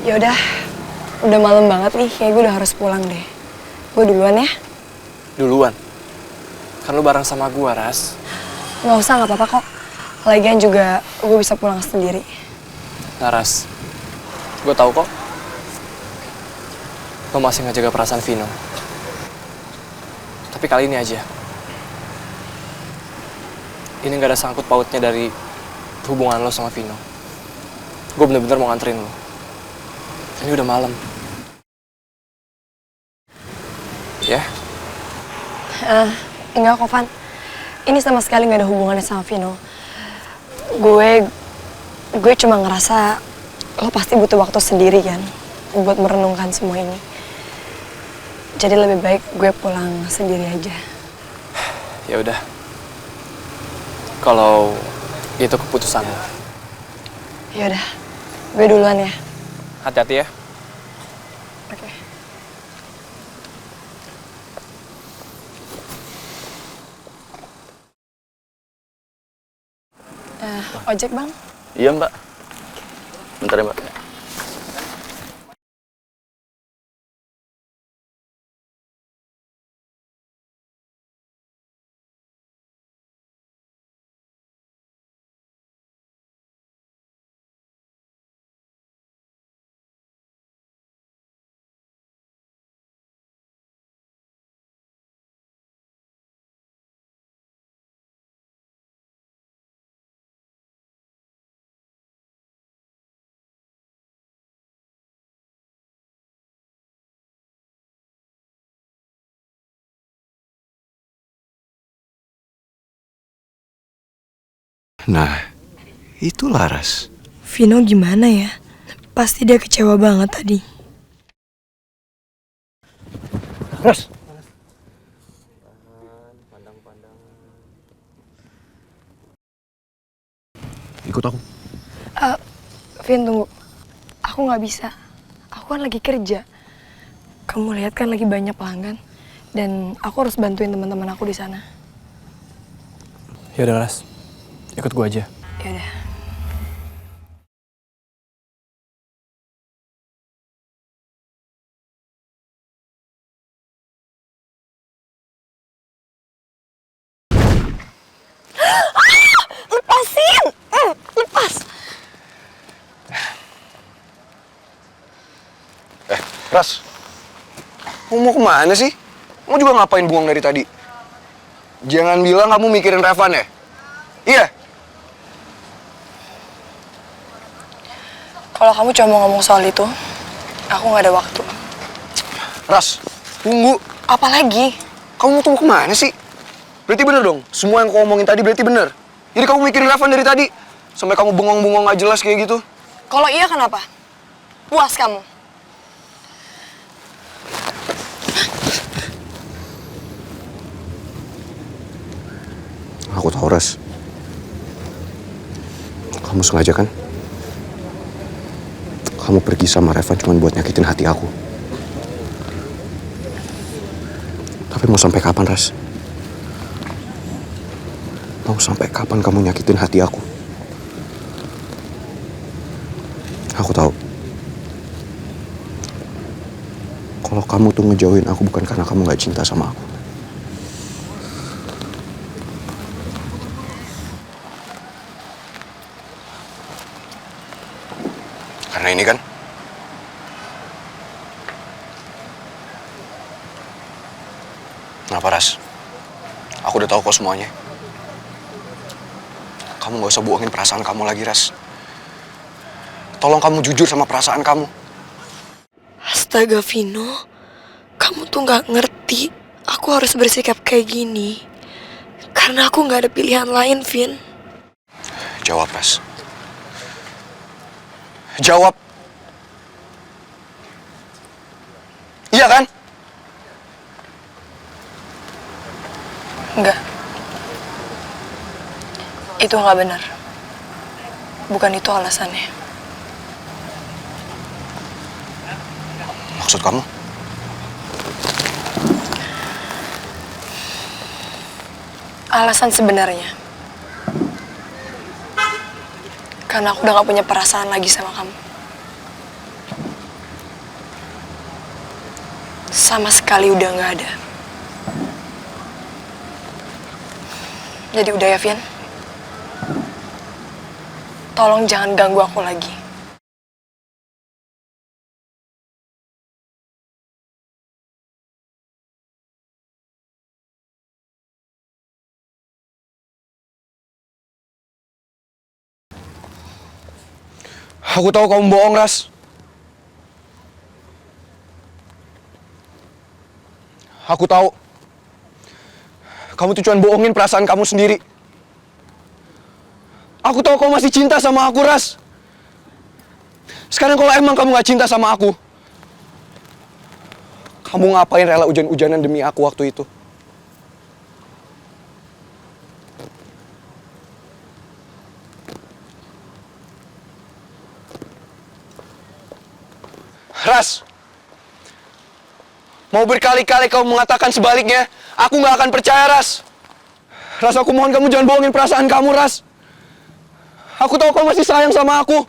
Yaudah, udah malam banget nih, kayak gue udah harus pulang deh. Gue duluan ya. Duluan? Kan lu bareng sama gue, Ras. Nggak usah, nggak apa-apa kok. Lagian juga gue bisa pulang sendiri. Nah, Ras, gue tahu kok lo masih ngejaga perasaan Vino. Tapi kali ini aja. Ini gak ada sangkut pautnya dari hubungan lo sama Vino. Gue bener-bener mau nganterin lo. Ini udah malam. Ya? Enggak kok, Van. Ini sama sekali nggak ada hubungannya sama Vino. Gue cuma ngerasa lo pasti butuh waktu sendiri kan buat merenungkan semua ini. Jadi lebih baik gue pulang sendiri aja. Ya udah. Kalau itu keputusan lo. Ya udah, gue duluan ya. Hati-hati ya. Oke. Ojek bang? Iya mbak. Bentar ya mbak. Nah, itu Laras. Vino gimana ya? Pasti dia kecewa banget tadi. Ras. Ikut aku. Vin, tunggu. Aku nggak bisa. Aku kan lagi kerja. Kamu lihat kan lagi banyak pelanggan. Dan aku harus bantuin teman-teman aku di sana. Ya udah, Ras. Ikut gue aja. Ya udah. Lepasin! Lepas! Ras, kamu mau kemana sih? Kamu juga ngapain buang dari tadi? Jangan bilang kamu mikirin Revan ya? Iya? Kalau kamu cuma mau ngomong soal itu, aku nggak ada waktu. Ras, tunggu. Apa lagi? Kamu tuh mau kemana sih? Berarti bener dong, semua yang kau omongin tadi berarti bener. Jadi kamu mikirin Revan dari tadi? Sampai kamu bengong-bengong gak jelas kayak gitu? Kalau iya kenapa? Puas kamu? Aku tahu, Ras. Kamu sengaja kan? Kamu pergi sama Revan cuma buat nyakitin hati aku. Tapi mau sampai kapan, Ras? Mau sampai kapan kamu nyakitin hati aku? Aku tahu. Kalau kamu tuh ngejauhin aku bukan karena kamu gak cinta sama aku. Karena ini kan? Kenapa, Ras? Aku udah tahu kok semuanya. Kamu gak usah bohongin perasaan kamu lagi, Ras. Tolong kamu jujur sama perasaan kamu. Astaga, Vino. Kamu tuh nggak ngerti. Aku harus bersikap kayak gini. Karena aku nggak ada pilihan lain, Vin. Jawab, Ras. Jawab. Iya kan? Enggak. Itu nggak benar. Bukan itu alasannya. Maksud kamu? Alasan sebenarnya. Karena aku udah gak punya perasaan lagi sama kamu. sama sekali udah nggak ada. Jadi udah ya, Vin. Tolong jangan ganggu aku lagi. Aku tahu kamu bohong, Ras. Aku tahu. Kamu tuh cuma bohongin perasaan kamu sendiri. Aku tahu kamu masih cinta sama aku, Ras. Sekarang kalau emang kamu gak cinta sama aku, kamu ngapain rela hujan-hujanan demi aku waktu itu? Ras, mau berkali-kali kamu mengatakan sebaliknya, aku gak akan percaya, Ras. Ras, aku mohon kamu jangan bohongin perasaan kamu, Ras. Aku tahu kamu masih sayang sama aku.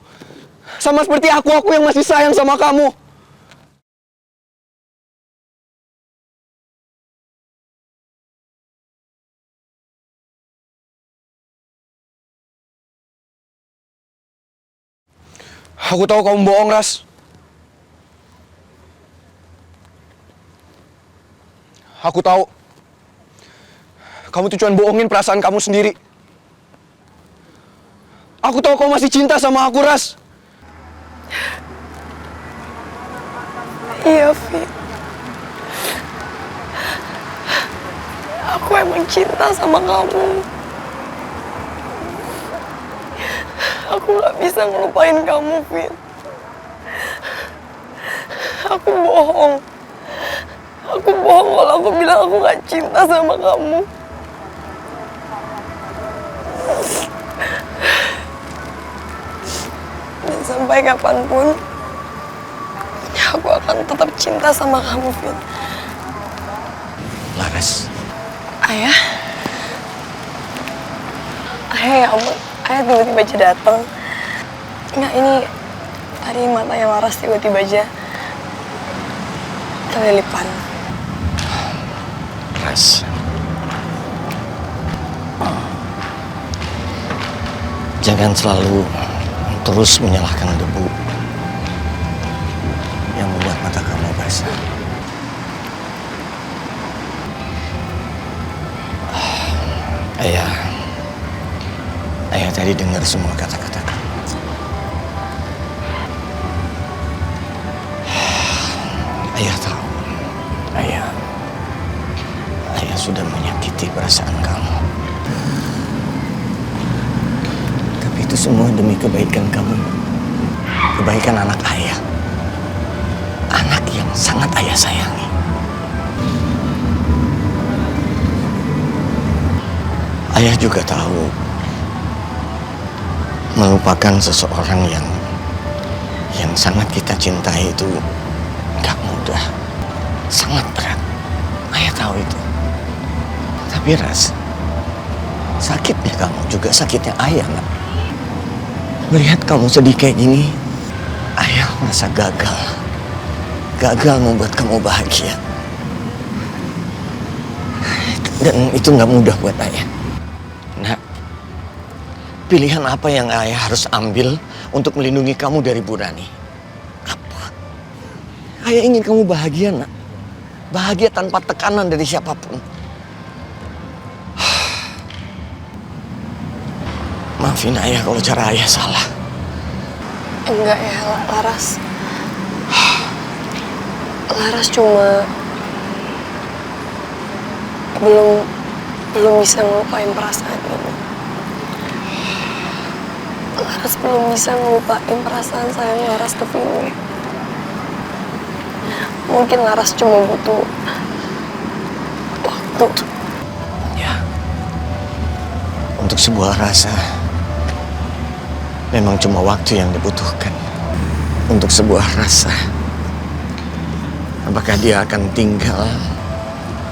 Sama seperti aku yang masih sayang sama kamu. Aku tahu kamu bohong, Ras. Aku tahu. Kamu tuh cuma bohongin perasaan kamu sendiri. Aku tahu kamu masih cinta sama aku, Ras. Iya, Vin. Aku emang cinta sama kamu. Aku gak bisa ngelupain kamu, Vin. Aku bohong. Aku bohong kalau aku bilang aku gak cinta sama kamu. Dan sampai kapanpun, aku akan tetap cinta sama kamu, Vin. Laras, Ayah? Ayah, ya ampun. Ayah tiba-tiba aja datang. Nggak, ini tadi matanya Laras tiba-tiba aja kelilipan. Ras. Jangan selalu terus menyalahkan debu yang membuat mata kamu basah. Ayah tadi dengar semua kata-kata kamu. Ayah tahu. Ayah sudah menyakiti perasaan kamu. Tapi itu semua demi kebaikan kamu. Kebaikan anak ayah. Anak yang sangat ayah sayangi. Ayah juga tahu melupakan seseorang yang sangat kita cintai itu gak mudah, sangat berat. Ayah tahu itu. Tapi Ras, sakitnya kamu juga sakitnya ayah, nak. Melihat kamu sedih kayak gini, ayah merasa gagal. Gagal membuat kamu bahagia. Dan itu gak mudah buat ayah. Nak, pilihan apa yang ayah harus ambil untuk melindungi kamu dari Bu Rani? Apa? Ayah ingin kamu bahagia, nak. Bahagia tanpa tekanan dari siapapun. Maafin ayah kalau cara ayah salah. Enggak ya, Laras. Laras cuma belum bisa ngelupain perasaan ini. Laras belum bisa ngelupain perasaan sayang Laras ke Vino. Mungkin Laras cuma butuh waktu. Ya, untuk sebuah rasa memang cuma waktu yang dibutuhkan. Untuk sebuah rasa, apakah dia akan tinggal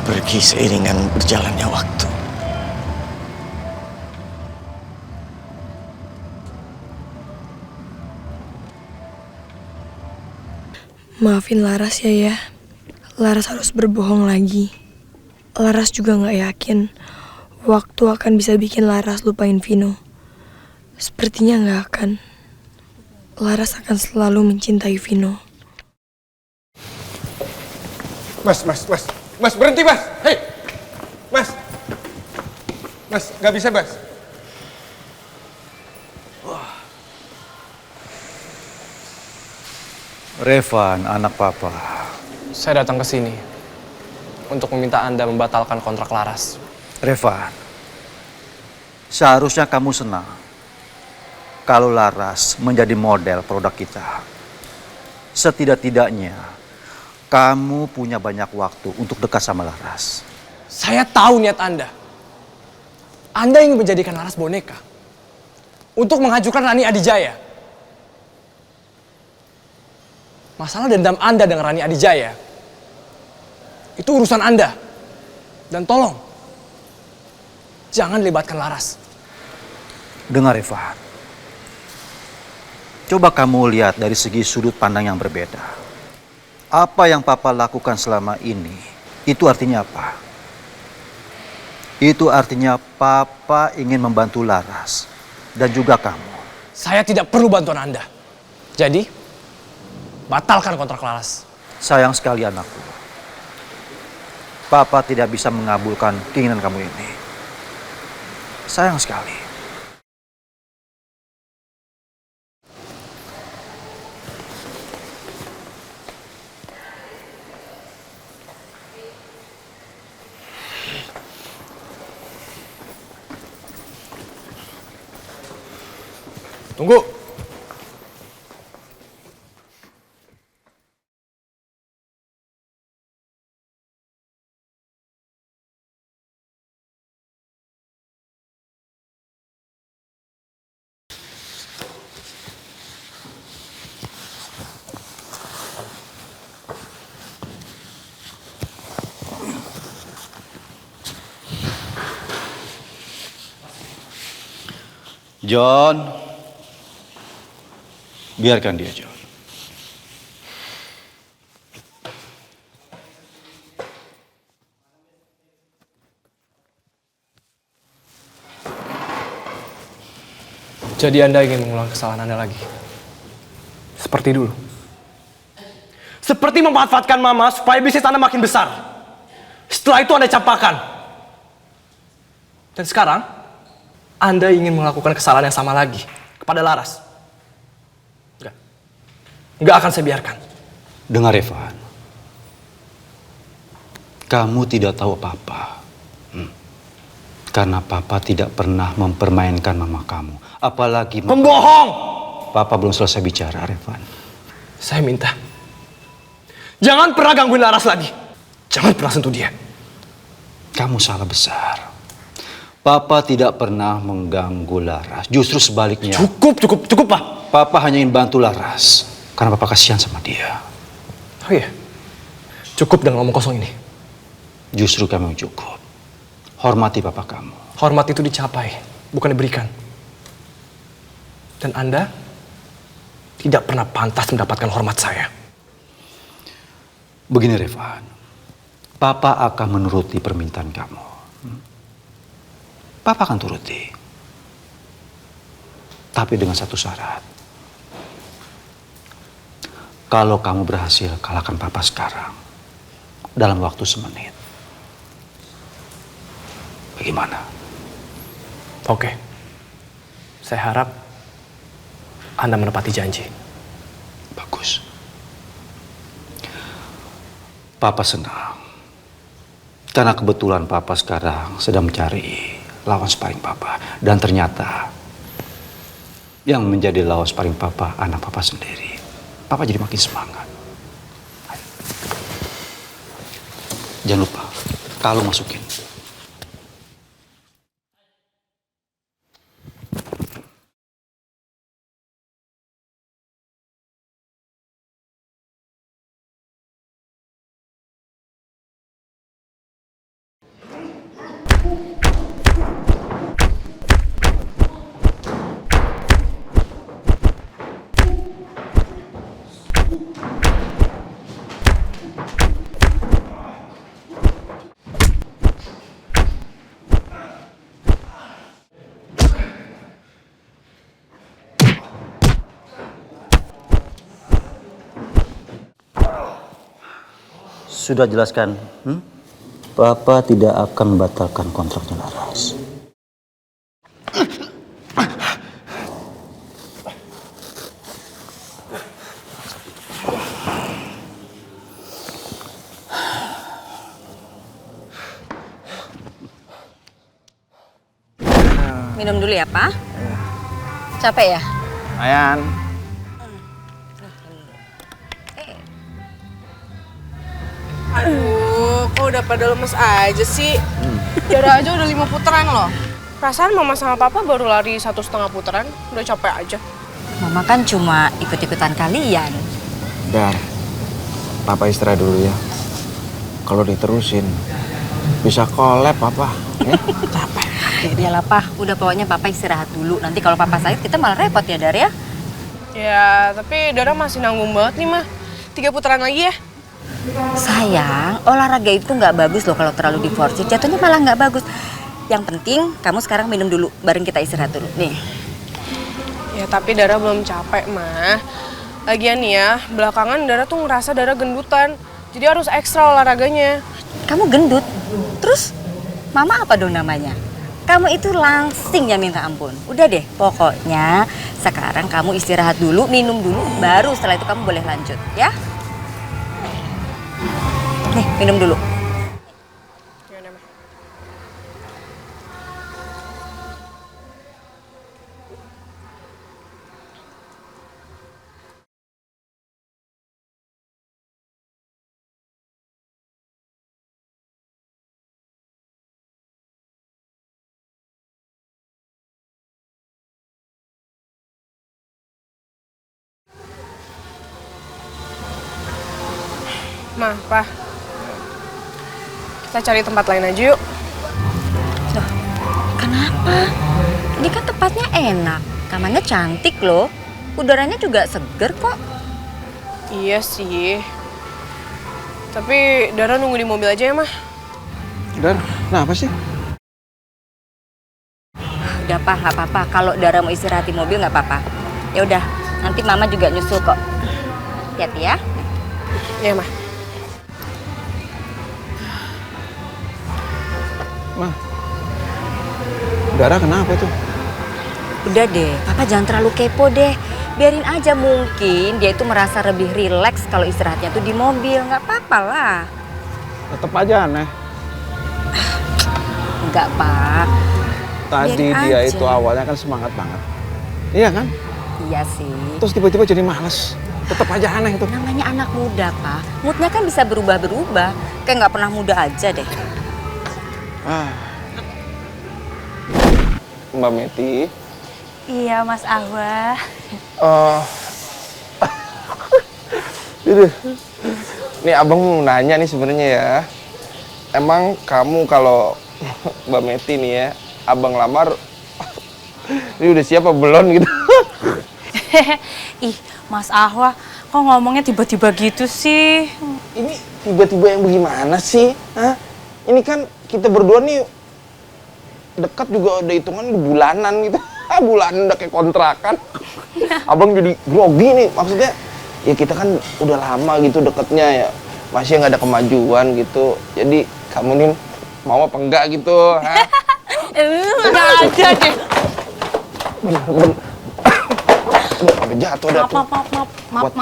pergi seiringan berjalannya waktu? Maafin Laras ya. Laras harus berbohong lagi. Laras juga gak yakin waktu akan bisa bikin Laras lupain Vino. Sepertinya gak akan. Laras akan selalu mencintai Vino. Mas, berhenti mas, hei, mas, gak bisa mas. Revan, anak papa. Saya datang ke sini untuk meminta Anda membatalkan kontrak Laras. Revan, seharusnya kamu senang kalau Laras menjadi model produk kita. Setidak-tidaknya, kamu punya banyak waktu untuk dekat sama Laras. Saya tahu niat Anda. Anda ingin menjadikan Laras boneka untuk menghancurkan Rani Adijaya. Masalah dendam Anda dengan Rani Adijaya itu urusan Anda. Dan tolong, jangan libatkan Laras. Dengar Revan, coba kamu lihat dari segi sudut pandang yang berbeda. Apa yang papa lakukan selama ini, itu artinya apa? Itu artinya papa ingin membantu Laras dan juga kamu. Saya tidak perlu bantuan Anda. Jadi, batalkan kontrak Laras. Sayang sekali anakku. Papa tidak bisa mengabulkan keinginan kamu ini. Sayang sekali. Tunggu. John, biarkan dia, John. Jadi Anda ingin mengulang kesalahan Anda lagi? Seperti dulu? Seperti memanfaatkan Mama supaya bisnis Anda makin besar. Setelah itu Anda campakkan. Dan sekarang, Anda ingin melakukan kesalahan yang sama lagi kepada Laras. Enggak akan saya biarkan. Dengar Evan, kamu tidak tahu apa-apa. Karena Papa tidak pernah mempermainkan mama kamu. Apalagi... Pembohong! Papa belum selesai bicara, Evan. Saya minta, jangan pernah gangguin Laras lagi. Jangan pernah sentuh dia. Kamu salah besar. Papa tidak pernah mengganggu Laras. Justru sebaliknya. Cukup, Pak. Papa hanya ingin bantu Laras. Karena Papa kasihan sama dia. Oh iya, cukup dengan ngomong kosong ini. Justru kamu yang cukup. Hormati Papa kamu. Hormat itu dicapai, bukan diberikan. Dan Anda tidak pernah pantas mendapatkan hormat saya. Begini Revan, Papa akan menuruti permintaan kamu. Papa akan turuti. Tapi dengan satu syarat. Kalau kamu berhasil kalahkan Papa sekarang, dalam waktu semenit. Bagaimana? Oke. Saya harap Anda menepati janji. Bagus. Papa senang. Karena kebetulan Papa sekarang sedang mencari lawan sparring Papa. Dan ternyata yang menjadi lawan sparring Papa anak Papa sendiri. Papa jadi makin semangat. Jangan lupa, kalau masukin. sudah jelaskan, Papa tidak akan membatalkan kontraknya Laras. Minum dulu ya, Pak. Capek ya? Ayan. Aduh, kok udah pada lemes aja sih? Dara aja udah 5 putaran loh. Perasaan mama sama papa baru lari 1,5 putaran, udah capek aja. Mama kan cuma ikut-ikutan kalian. Dar, Papa istirahat dulu ya. Kalau diterusin, bisa kolab Papa. Ya? Capek. Ya lah, Pak. Udah pokoknya Papa istirahat dulu. Nanti kalau Papa sakit kita malah repot ya, Dar ya? Ya, tapi Dara masih nanggung banget nih, mah. 3 putaran lagi ya. Sayang, olahraga itu nggak bagus loh kalau terlalu diforsir. Jatuhnya malah nggak bagus. Yang penting kamu sekarang minum dulu, bareng kita istirahat dulu. Nih. Ya, tapi Dara belum capek, mah. Lagian nih ya, belakangan Dara tuh ngerasa Dara gendutan. Jadi harus ekstra olahraganya. Kamu gendut. Terus Mama apa dong namanya? Kamu itu langsing ya minta ampun. Udah deh, pokoknya sekarang kamu istirahat dulu, minum dulu, baru setelah itu kamu boleh lanjut, ya? Nih, minum dulu. Mah, Pak. Kita cari tempat lain aja yuk. Loh, kenapa? Ini kan tempatnya enak, kamarnya cantik loh. Udaranya juga seger kok. Iya sih. Tapi Dara nunggu di mobil aja ya, Mah. Dar, kenapa sih? Udah Pak, nggak apa-apa. Kalau Dara mau istirahat di mobil nggak apa-apa. Ya udah, nanti Mama juga nyusul kok. Hati-hati ya. Iya, Mah. Mah, Dara kenapa tuh? Udah deh, Papa jangan terlalu kepo deh. Biarin aja, mungkin dia itu merasa lebih rileks kalau istirahatnya tuh di mobil. Nggak apa-apa lah. Tetep aja aneh. Enggak, Pak. Tadi Biarin dia aja. itu awalnya kan semangat banget. Iya kan? Iya sih. Terus tiba-tiba jadi males. Tetep aja aneh itu. Namanya anak muda, Pak. Moodnya kan bisa berubah-berubah. Kayak nggak pernah muda aja deh. Mbak Meti. Iya, Mas Ahwa. Ini abang mau nanya nih sebenarnya ya. Emang kamu kalau Mbak Meti nih ya, abang lamar, ini udah siap apa belum gitu? Ih, Mas Ahwa, kok ngomongnya tiba-tiba gitu sih? Ini tiba-tiba yang bagaimana sih? Hah? Ini kan kita berdua nih dekat juga udah hitungan bulanan gitu. Bulanan udah kayak kontrakan. Abang jadi grogi nih, maksudnya ya kita kan udah lama gitu deketnya ya. Masih nggak ada kemajuan gitu. Jadi kamu nih mau apa enggak gitu? Hah? Nggak ada deh. Bener-bener. Sampai jatuh dah tuh. Maaf.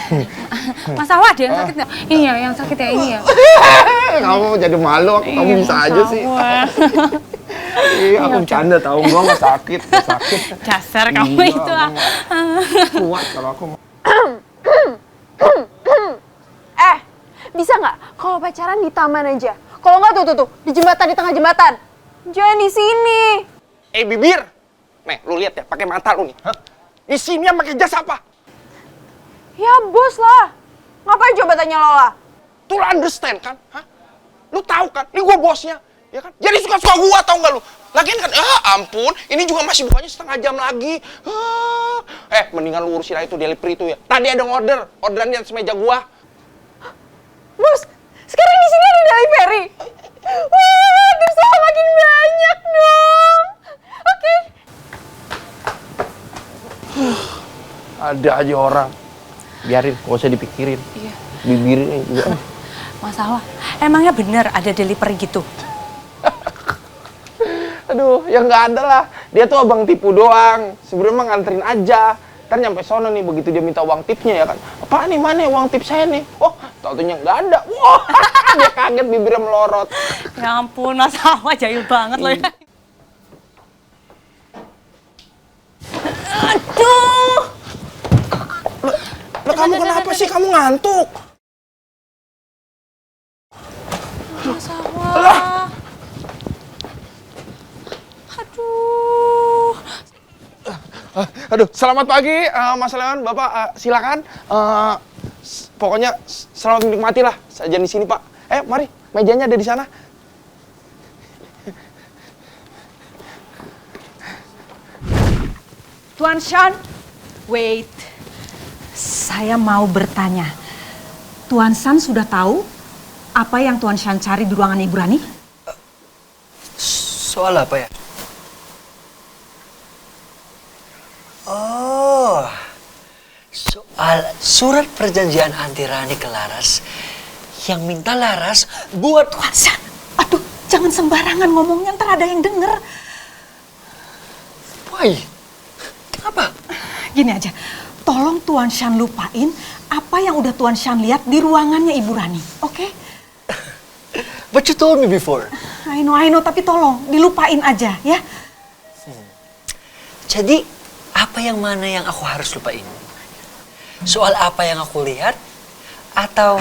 Aduh, Mas Ahwa ada yang sakit nggak? Ini ya, yang sakit ya, ini ya. Kamu jadi malu, kamu Iya, bisa Mas aja sih. Ahwa. Iya, aku bercanda tahu gua nggak sakit. Dasar kamu Iya, itu ah. Kuat kalau aku. Bisa nggak kalau pacaran di taman aja? Kalau nggak tuh, di jembatan, di tengah jembatan. Jangan di sini. Bibir. Nih, lu lihat ya, pakai mata lu nih. Hah? Di sini yang pakai jas apa? Ya bos lah. Ngapain coba tanya Lola? Tuh lu understand kan? Hah? Lu tahu kan? Ini gua bosnya, ya kan? Jadi suka-suka gua tahu nggak lu? Lagian kan, ampun, ini juga masih bukanya setengah jam lagi. Mendingan lu urusin aja itu delivery itu ya. Tadi ada orderan di atas meja gua. Bos, sekarang di sini ada delivery. Wah, usaha makin banyak dong. Oke. Ada aja orang. biarin, gak usah dipikirin. Iya. Bibirnya juga. Masalah, emangnya bener ada delivery gitu? Aduh, ya nggak ada lah. Dia tuh abang tipu doang. Sebenarnya mah nganterin aja. Ntar nyampe sono nih, begitu dia minta uang tipsnya ya kan. Apaan nih, mana uang tips saya nih? Oh, taunya nggak ada. Wah, dia kaget, bibirnya melorot. Ya ampun, Masalah jahil banget loh ya. Aduh. Lah kamu kenapa sih? Kamu ngantuk? Masalah. Aduh. Aduh, selamat pagi Mas Leon, Bapak silakan. Pokoknya selamat menikmati lah sajian di sini, Pak. Mari, mejanya ada di sana. Tuan Sean, wait. Saya mau bertanya. Tuan San sudah tahu apa yang Tuan Sean cari di ruangan Ibu Rani? Soal apa ya? Oh, soal surat perjanjian anti Rani ke Laras yang minta Laras buat Tuan San. Aduh, jangan sembarangan ngomongnya, ntar ada yang denger. Why? Kenapa? Gini aja, tolong Tuan Shan lupain apa yang udah Tuan Shan lihat di ruangannya Ibu Rani, oke? But you told me before. I know, tapi tolong dilupain aja ya. Jadi, apa yang mana yang aku harus lupain? Soal apa yang aku lihat atau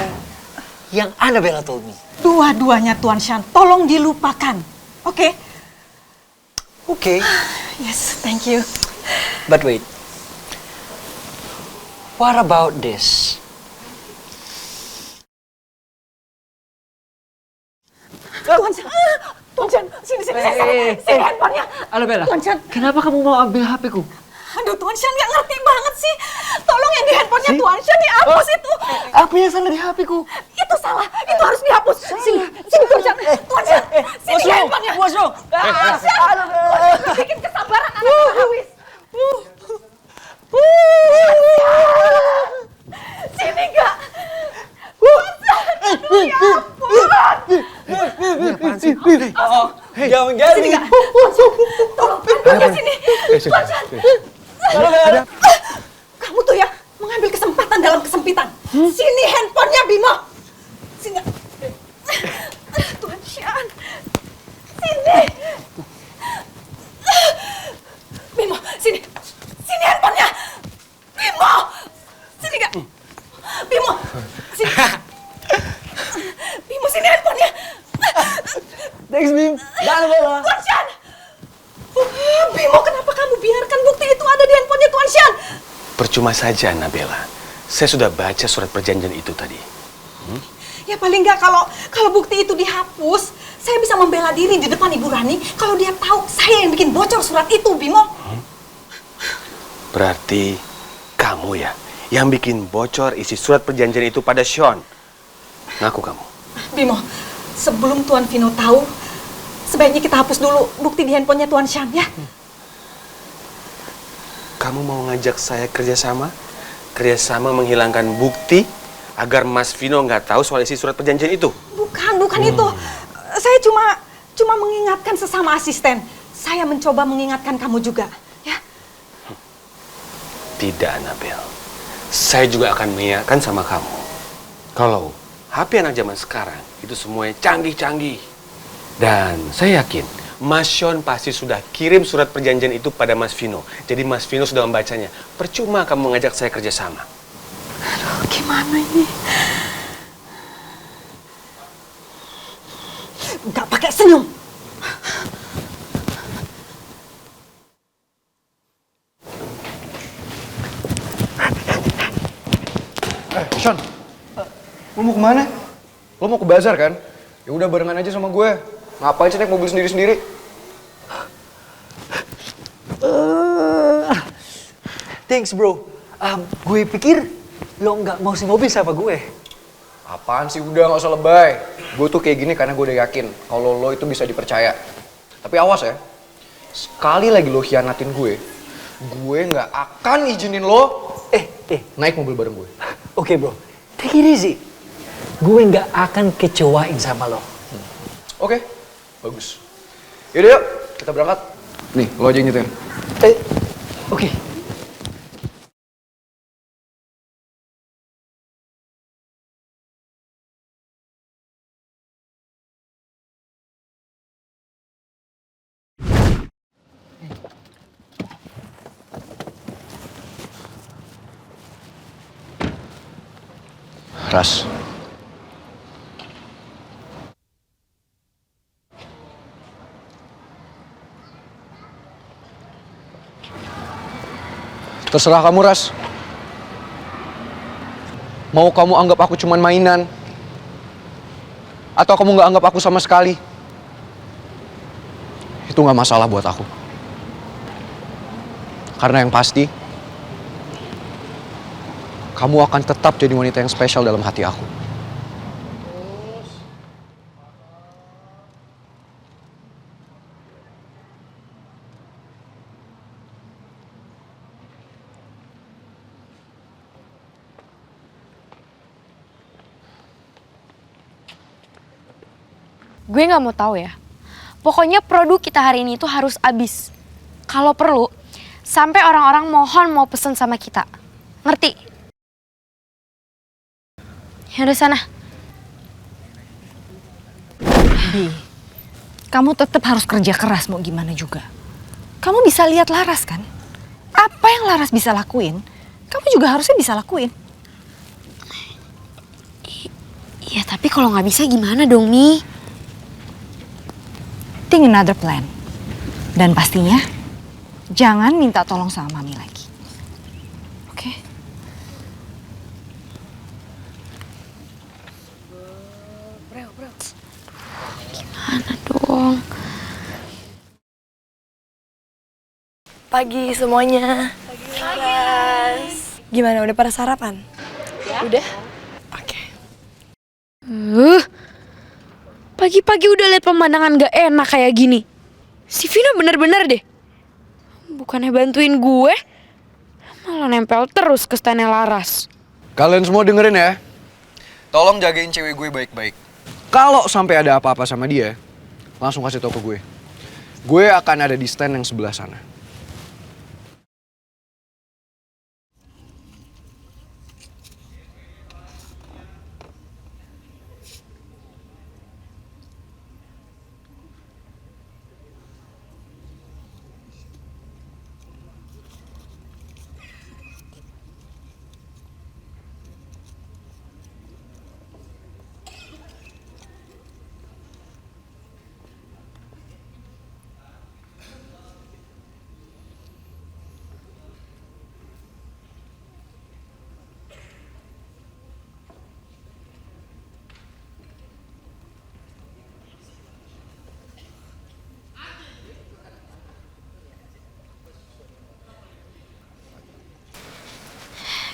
yang Annabella told me? Dua-duanya Tuan Shan, tolong dilupakan, oke? Oke. Yes, thank you. But wait. What about this? Tuan Shan, sini handphonenya. Annabella, Tuan Shan. kenapa kamu mau ambil HP-ku? Aduh, Tuan Shan nggak ngerti banget sih. Tolong yang di handphonenya Tuan Shan dihapus itu. Apa yang salah di HP-ku? Itu salah, itu harus dihapus. Sini Tuan Shan. Tuan Shan, sini handphonenya. Wasro. Tuan Shan, bikin kesabaran anak habis. Sini nggak? Tuan Shan, aduh ya ampun. Jangan gini. Sini nggak? Tuan Shan, tolong handphonenya sini. Tuan Shan. Kamu tuh ya mengambil kesempatan dalam kesempitan. Sini handphonenya Bimo. Sini. Tuan Shan. Sini. Bimo, sini. Sini handphonenya. Bimo. Sini gak? Bimo. Sini. Bimo, sini handphonenya. Thanks, Bim. Jangan bola. Tuan Shan. Bimo, kenapa kamu biarkan bukti itu ada di handphonenya Tuan Shan? Percuma saja, Annabella. Saya sudah baca surat perjanjian itu tadi. Ya paling nggak kalau bukti itu dihapus, saya bisa membela diri di depan Ibu Rani kalau dia tahu saya yang bikin bocor surat itu, Bimo. Berarti kamu ya yang bikin bocor isi surat perjanjian itu pada Sean. Ngaku kamu. Bimo, sebelum Tuan Vino tahu, sebaiknya kita hapus dulu bukti di handphonenya Tuan Shan, ya? Kamu mau ngajak saya kerjasama? Kerjasama menghilangkan bukti agar Mas Vino nggak tahu soal isi surat perjanjian itu? Bukan itu. Saya cuma mengingatkan sesama asisten. Saya mencoba mengingatkan kamu juga, ya? Tidak, Annabelle. Saya juga akan mengingatkan sama kamu. Kalau HP anak zaman sekarang itu semuanya canggih-canggih. Dan saya yakin Mas Sean pasti sudah kirim surat perjanjian itu pada Mas Vino. Jadi Mas Vino sudah membacanya. Percuma kamu mengajak saya kerjasama. Aduh, gimana ini? Nggak pakai senyum. Sean, lo mau kemana? Lo mau ke bazar kan? Ya udah barengan aja sama gue. Ngapain sih naik mobil sendiri-sendiri? Thanks, bro. Gue pikir lo nggak mau si mobil sama gue. Apaan sih, udah nggak usah lebay. Gue tuh kayak gini karena gue udah yakin kalau lo itu bisa dipercaya. Tapi awas ya, sekali lagi lo hianatin gue nggak akan izinin lo naik mobil bareng gue. Oke bro, take it easy. Gue nggak akan kecewain sama lo. Oke, bagus. Yaudah yuk, kita berangkat. Nih, lo aja yang nyetir. Oke. Ras. Terserah kamu, Ras. Mau kamu anggap aku cuman mainan, atau kamu nggak anggap aku sama sekali, itu nggak masalah buat aku. Karena yang pasti, kamu akan tetap jadi wanita yang spesial dalam hati aku. Gue nggak mau tahu ya. Pokoknya produk kita hari ini tuh harus habis. Kalau perlu, sampai orang-orang mohon mau pesen sama kita. Ngerti? Ya udah sana. Bi, kamu tetap harus kerja keras mau gimana juga. Kamu bisa lihat Laras kan? Apa yang Laras bisa lakuin, kamu juga harusnya bisa lakuin. Iya, tapi kalau nggak bisa gimana dong, Mi? Think another plan. Dan pastinya, jangan minta tolong sama Mami lagi. Oke? Gimana dong? Pagi semuanya. Pagi. Gimana, udah pada sarapan? Ya. Udah. Pagi-pagi udah lihat pemandangan gak enak kayak gini. Si Vino bener-bener deh. Bukannya bantuin gue, malah nempel terus ke standnya Laras. Kalian semua dengerin ya. Tolong jagain cewek gue baik-baik. Kalau sampai ada apa-apa sama dia, langsung kasih tau ke gue. Gue akan ada di stand yang sebelah sana.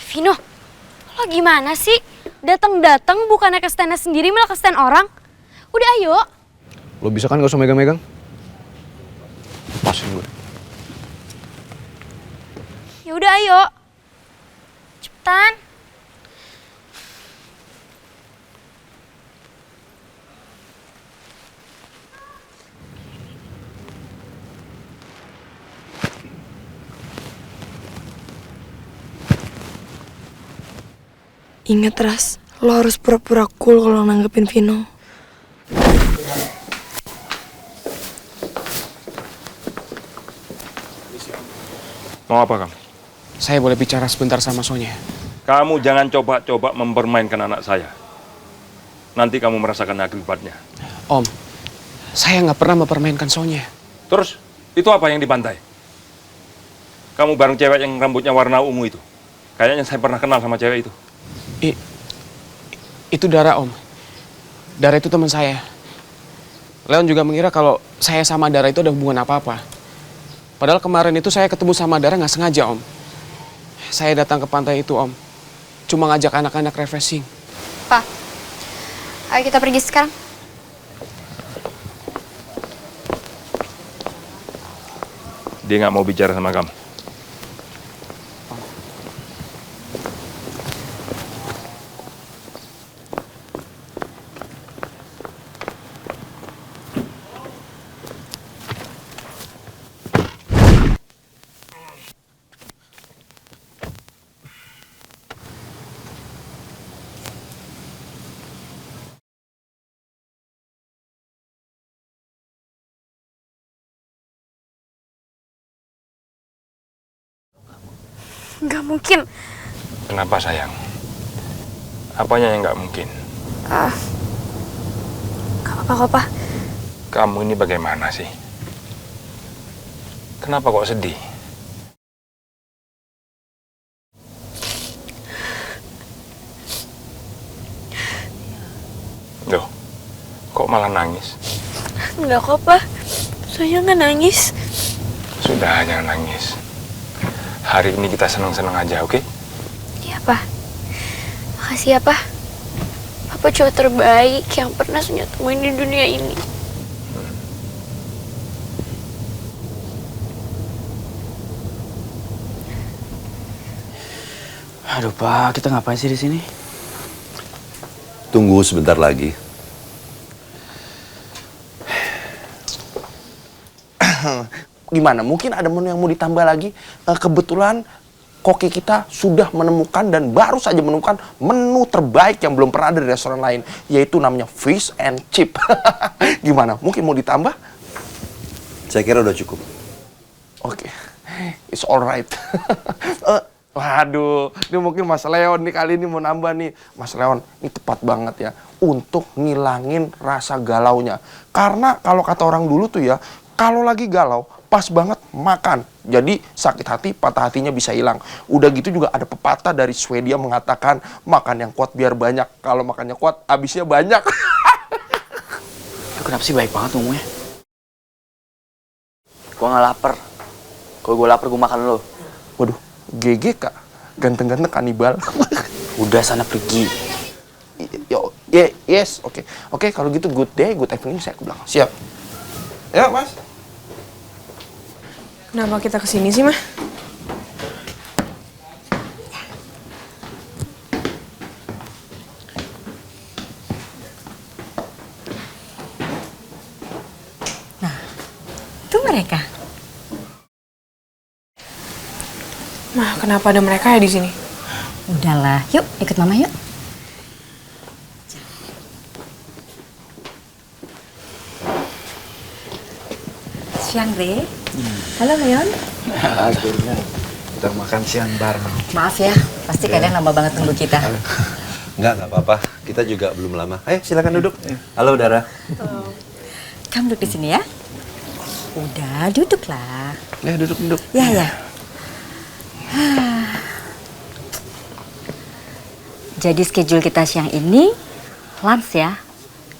Vino, lo gimana sih? Datang-datang bukannya ke standnya sendiri malah ke stand orang. Udah ayo. Lo bisa kan gak usah megang-megang? Lepasin gue. Ya udah ayo. Cepetan. Ingat, Ras, lo harus pura-pura cool kalau nanggepin Vino. Mau apa kamu? Saya boleh bicara sebentar sama Sonya? Kamu jangan coba-coba mempermainkan anak saya. Nanti kamu merasakan akibatnya. Om, saya nggak pernah mempermainkan Sonya. Terus, itu apa yang dibantai? Kamu bareng cewek yang rambutnya warna ungu itu. Kayaknya saya pernah kenal sama cewek itu. Itu Dara, Om. Dara itu teman saya. Leon juga mengira kalau saya sama Dara itu ada hubungan apa-apa. Padahal kemarin itu saya ketemu sama Dara nggak sengaja, Om. Saya datang ke pantai itu, Om. Cuma ngajak anak-anak refreshing. Pak, ayo kita pergi sekarang. Dia nggak mau bicara sama kamu. Nggak mungkin. Kenapa sayang? Apanya yang nggak mungkin? Gak apa-apa kok, Pa. Kamu ini bagaimana sih? Kenapa kok sedih? Loh, kok malah nangis? Nggak kok, Pa. Saya nggak nangis. Sudah, jangan nangis. Hari ini kita senang-senang aja, oke? Iya, Pa. Makasih ya, Pa. Papa cowok terbaik yang pernah Sonia temuin di dunia ini. Aduh, Pak, kita ngapain sih di sini? Tunggu sebentar lagi. Gimana? Mungkin ada menu yang mau ditambah lagi. Kebetulan koki kita sudah menemukan dan baru saja menemukan menu terbaik yang belum pernah ada di restoran lain, yaitu namanya fish and chip. Gimana? Mungkin mau ditambah? Saya kira udah cukup. Oke, it's alright. Waduh, ini mungkin Mas Leon nih kali ini mau nambah nih. Mas Leon, ini tepat banget ya untuk ngilangin rasa galaunya. Karena kalau kata orang dulu tuh ya, kalau lagi galau, pas banget makan. Jadi sakit hati, patah hatinya bisa hilang. Udah gitu juga ada pepatah dari Swedia mengatakan, makan yang kuat biar banyak. Kalau makannya kuat, habisnya banyak. Lu kenapa sih baik banget ngomongnya? Gua nggak lapar. Kalau gue lapar, gue makan lo. Waduh, GG Kak. Ganteng-ganteng kanibal. Udah sana pergi. Yo, yes, oke. Oke, kalau gitu good day, good evening, saya ke belakang. Siap. Ya, Mas. Kenapa kita kesini sih, Mah? Itu mereka. Mah, kenapa ada mereka ya di sini? Udahlah, yuk ikut Mama yuk. Siang, Re. Halo, Leon. Akhirnya kita makan siang bareng. Maaf ya, pasti kadang lama banget tunggu kita. Nggak apa-apa. Kita juga belum lama. Ayo, silakan duduk. Halo, Dara. Kamu duduk di sini ya. Udah, duduklah. Ya, duduk. Ya. Jadi schedule kita siang ini lunch ya,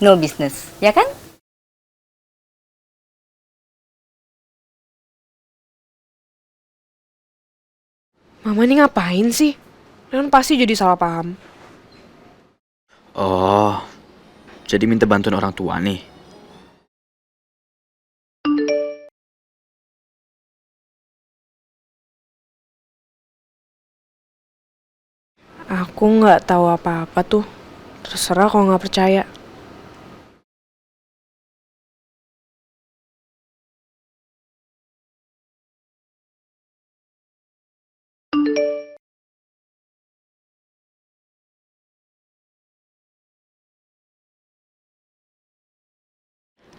no business, ya kan? Mama ini ngapain sih? Leon pasti jadi salah paham. Oh, jadi minta bantuan orang tua nih. Aku nggak tahu apa-apa tuh. Terserah kalau nggak percaya.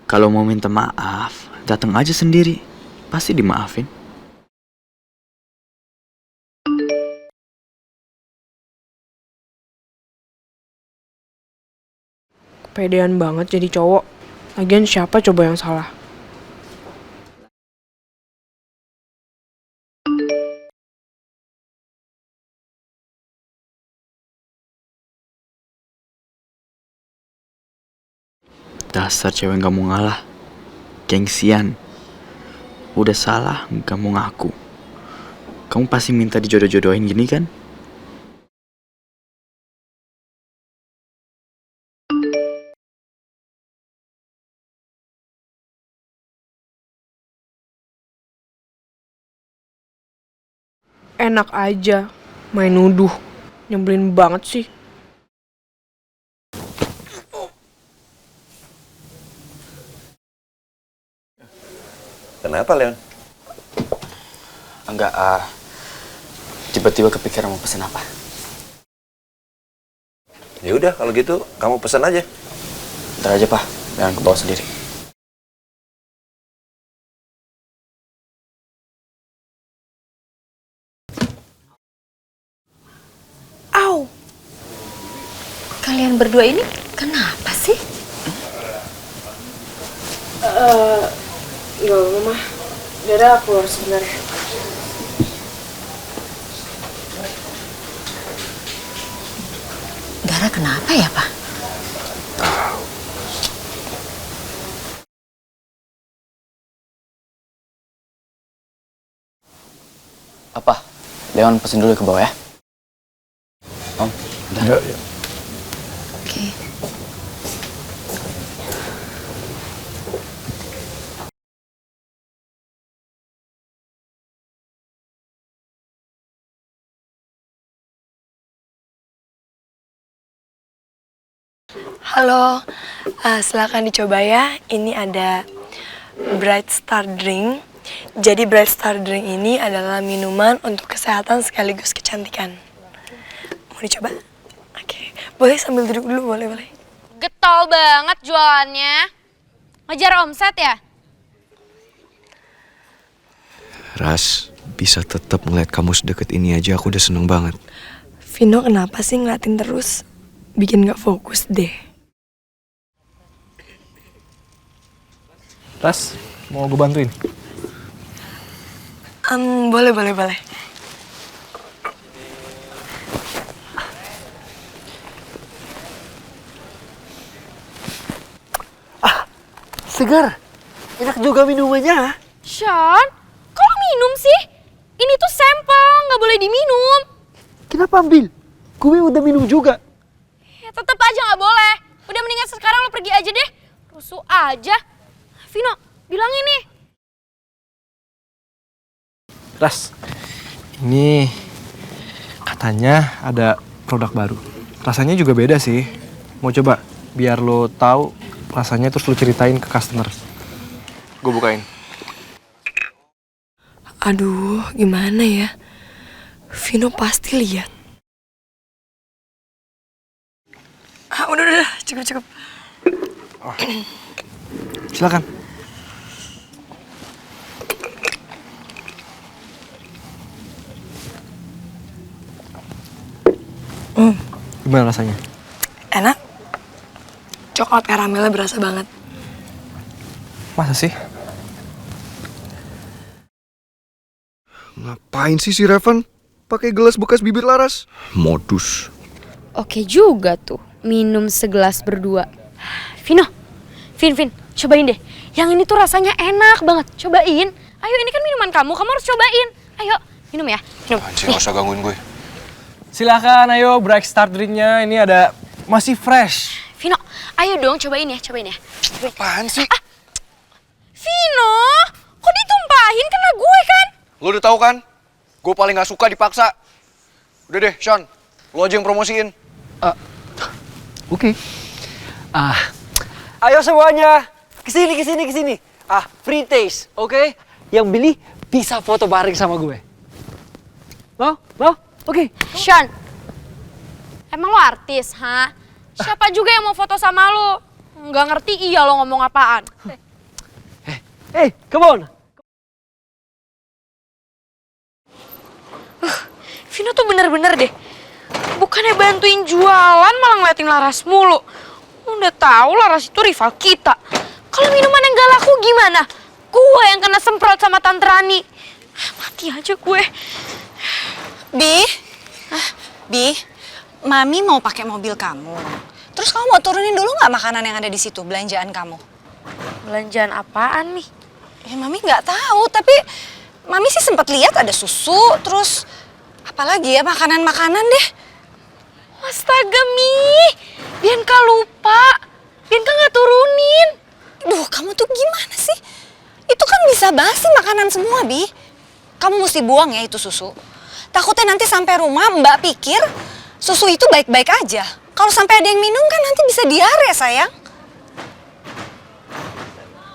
Kalau mau minta maaf, datang aja sendiri. Pasti dimaafin. Kepedean banget jadi cowok. Lagian siapa coba yang salah? Dasar cewek gak mau ngalah. Gengsian. Udah salah, gak mau ngaku. Kamu pasti minta dijodoh-jodohin gini kan? Enak aja. Main nuduh. Nyebelin banget sih. Kenapa, Leon? Enggak, tiba-tiba kepikiran mau pesen apa. Ya udah, kalau gitu kamu pesan aja. Ntar aja, Pak. Jangan ke bawah sendiri. Kalian berdua ini kenapa sih? Enggak apa-apa, Mah. Dara keluar sebenarnya. Dara kenapa ya, Pak? Apa? Leon pesen dulu ke bawah ya. Om, bentar. Ya. Oke. Halo, silakan dicoba ya. Ini ada Bright Star Drink. Jadi Bright Star Drink ini adalah minuman untuk kesehatan sekaligus kecantikan. Mau dicoba? Oke. Boleh sambil duduk dulu, boleh. Getol banget jualannya. Ngejar omset ya? Ras, bisa tetap ngeliat kamu sedekat ini aja aku udah seneng banget. Vino kenapa sih ngeliatin terus? Bikin gak fokus deh. Ras, mau gue bantuin? Boleh. Segar. Enak juga minumannya. Sean, kok lo minum sih? Ini tuh sampel, nggak boleh diminum. Kenapa ambil? Gue udah minum juga. Ya tetep aja nggak boleh. Udah mendingan sekarang lo pergi aja deh. Rusuh aja. Vino, bilang ini. Ras, ini katanya ada produk baru. Rasanya juga beda sih. Mau coba biar lo tahu rasanya terus lo ceritain ke customer. Gue bukain. Aduh, gimana ya? Vino pasti lihat. Udah, cukup. Oh. Silakan. Gimana rasanya? Enak. Coklat karamelnya berasa banget. Masa sih? Ngapain sih si Revan pakai gelas bekas bibir Laras? Modus. Oke juga tuh, minum segelas berdua. Vin, cobain deh. Yang ini tuh rasanya enak banget, cobain. Ayo, ini kan minuman kamu harus cobain. Ayo, minum ya, minum. Anjir, gak usah gangguin gue. Silakan, ayo Bright Star Drink-nya. Ini ada masih fresh. Vino, ayo dong cobain ya. Apaan sih? Vino, kok ditumpahin kena gue kan? Lo udah tahu kan? Gue paling gak suka dipaksa. Udah deh, Sean. Lo aja yang promosiin. Oke. Ayo semuanya. Kesini. Free taste, oke? Yang beli bisa foto bareng sama gue. Mau? Oke. Sean, emang lo artis, ha? Siapa juga yang mau foto sama lo? Nggak ngerti iya lo ngomong apaan. Come on. Vino tuh bener-bener deh. Bukannya bantuin jualan malah ngeliatin Laras mulu. Udah tahu Laras itu rival kita. Kalau minuman yang gak laku gimana? Gue yang kena semprot sama Tante Rani. Mati aja gue. Bi, Mami mau pakai mobil kamu. Terus kamu mau turunin dulu nggak makanan yang ada di situ, belanjaan kamu? Belanjaan apaan nih? Ya Mami nggak tahu, tapi Mami sih sempat lihat ada susu, terus apalagi ya makanan-makanan deh. Astaga Mi, Bianca lupa. Bianca nggak turunin. Duh, kamu tuh gimana sih? Itu kan bisa basi makanan semua, Bi. Kamu mesti buang ya itu susu. Takutnya nanti sampai rumah Mbak pikir susu itu baik-baik aja. Kalau sampai ada yang minum kan nanti bisa diare, sayang.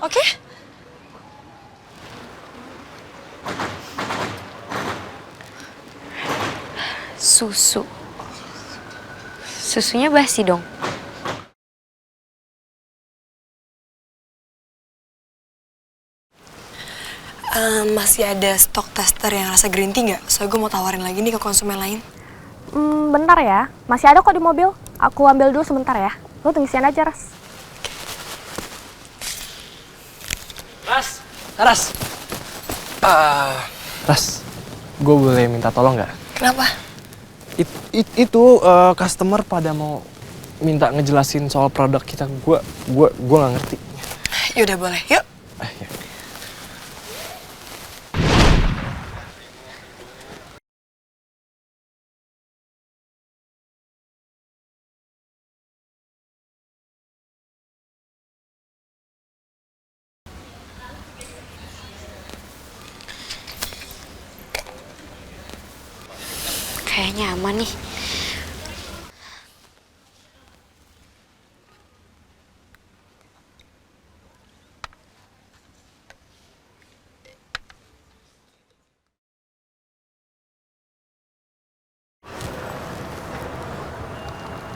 Oke? Susunya basi dong. Masih ada stok tester yang rasa green tea nggak? Soalnya gue mau tawarin lagi nih ke konsumen lain. Bentar ya, masih ada kok di mobil. Aku ambil dulu sebentar ya. Lo tunggu sini aja, Ras. Ras. Ras, gue boleh minta tolong nggak? Kenapa? Itu customer pada mau minta ngejelasin soal produk kita. Gue nggak ngerti. Yaudah boleh, yuk. Ya. Kayaknya aman nih.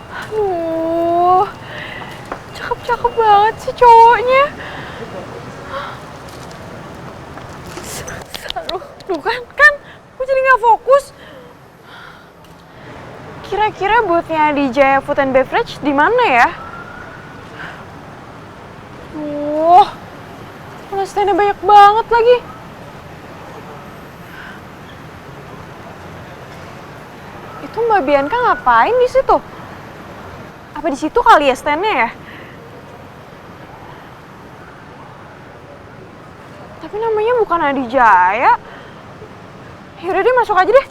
Aduh, cakep-cakep banget sih cowoknya. Aduh kan, gue jadi nggak fokus. Kira-kira boothnya di Jaya Food and Beverage di mana ya? Mana standnya banyak banget lagi. Itu Mbak Bianca ngapain di situ? Apa di situ kali ya standnya ya? Tapi namanya bukan Adi Jaya. Yaudah deh, masuk aja deh.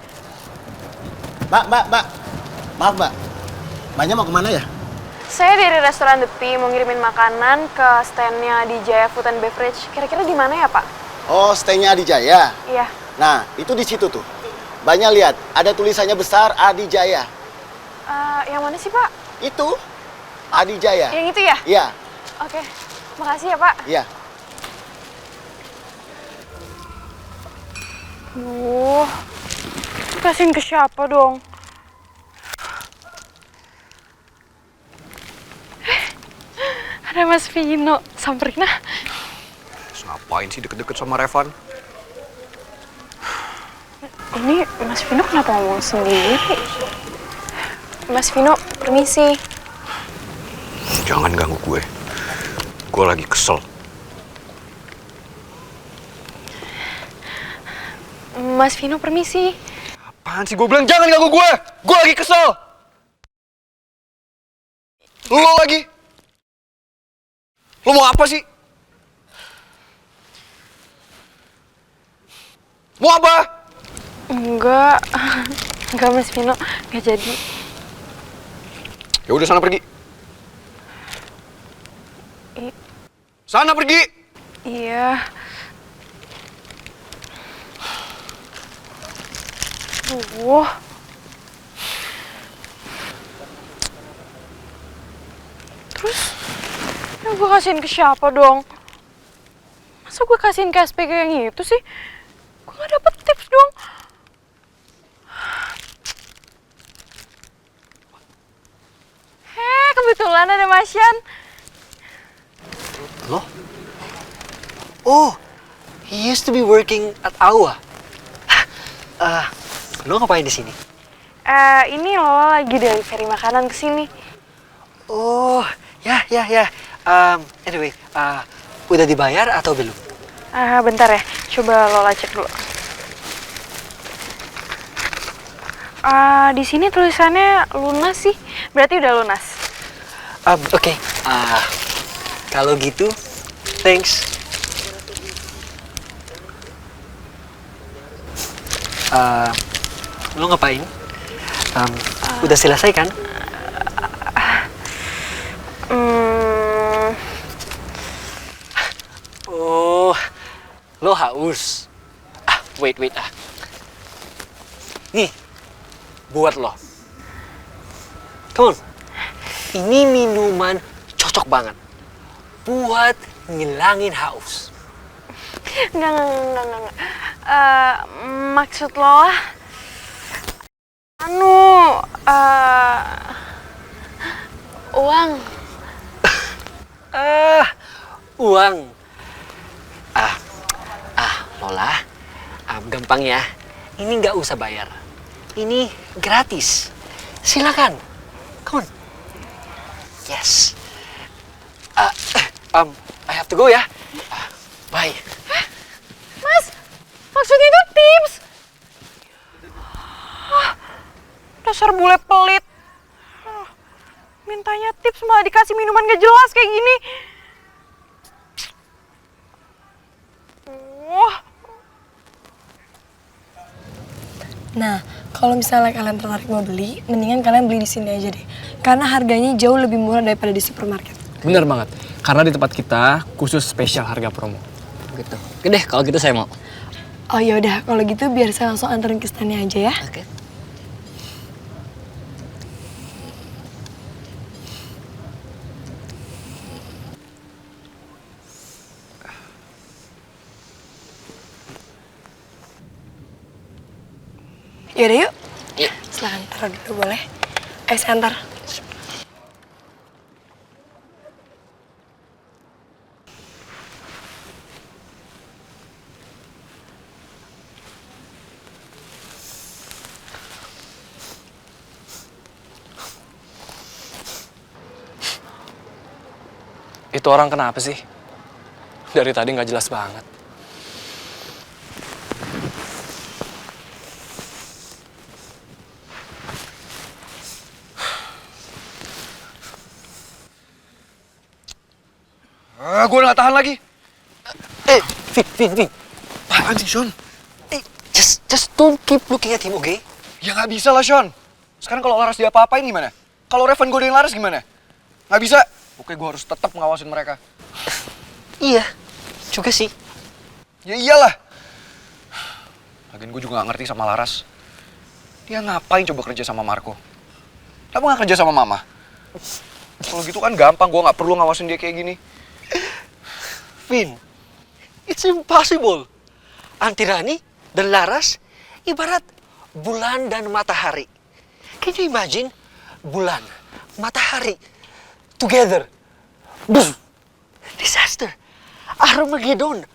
Mbak. Maaf, Mbak. Mbaknya mau kemana ya? Saya dari restoran The P mau ngirimin makanan ke standnya di Jaya Food and Beverage. Kira-kira di mana ya, Pak? Oh, stay-nya Adi Jaya. Iya. Nah, itu di situ tuh. Mbaknya lihat, ada tulisannya besar Adi Jaya. Yang mana sih, Pak? Itu Adi Jaya. Yang itu ya? Iya. Oke, makasih ya, Pak. Iya. Kasihin ke siapa dong? Ada Mas Vino, samperin ah. Ngapain sih deket-deket sama Revan? Ini Mas Vino kenapa ngomong sendiri? Mas Vino, permisi. Jangan ganggu gue. Gue lagi kesel. Mas Vino, permisi. Apaan sih? Gue bilang jangan ganggu gue. Gue lagi kesel. Lo lagi. Lo mau apa sih? Mau apa? Enggak Mas Vino, nggak jadi. Ya udah sana pergi. Sana pergi. Iya. Terus, yang gue kasihin ke siapa dong? Masa gue kasihin ke SPG yang itu sih? Gue gak dapet tips dong. Kebetulan ada Mas Yan. Lo? Oh, he used to be working at AWA. Lo ngapain di sini? Ini lo lagi delivery makanan ke sini. Oh, ya. Anyway, udah dibayar atau belum? Bentar ya, coba Lola cek dulu. Di sini tulisannya lunas sih, berarti udah lunas. Oke. Kalau gitu, thanks. Lo ngapain? Udah selesai kan? Oh, lo haus. Wait. Nih, buat lo. Come on. Ini minuman cocok banget buat ngilangin haus. Enggak. Maksud lo uang. Uang. Lola, gampang ya. Ini nggak usah bayar. Ini gratis. Silakan. Come on. Yes. I have to go ya. Bye. Mas, maksudnya itu tips. Dasar bule pelit. Mintanya tips malah dikasih minuman gak jelas kayak gini. Wah. Nah, kalau misalnya kalian tertarik mau beli, mendingan kalian beli di sini aja deh. Karena harganya jauh lebih murah daripada di supermarket. Bener banget. Karena di tempat kita khusus spesial harga promo. Gitu. Oke deh, kalau gitu saya mau. Oh yaudah, kalau gitu biar saya langsung anterin ke standnya aja ya. Oke. Yaudah yuk. Silahkan taruh dulu boleh. Ayo saya antar. Itu orang kenapa sih? Dari tadi nggak jelas banget. Gue udah gak tahan lagi. Vin. Apaan sih, Sean? Just don't keep looking at him, okay? Ya nggak bisa lah, Sean. Sekarang kalau Laras dia apa-apain gimana? Kalau Revan godain Laras gimana? Nggak bisa. Oke, gue harus tetap ngawasin mereka. Iya, juga sih. Ya iyalah. Lagian gue juga nggak ngerti sama Laras. Dia ngapain coba kerja sama Marco? Kenapa nggak kerja sama Mama? Kalau gitu kan gampang, gue nggak perlu ngawasin dia kayak gini. Vin, it's impossible. Antirani dan Laras ibarat bulan dan matahari. Can you imagine? Bulan, matahari, together. Boom! Disaster. Armageddon.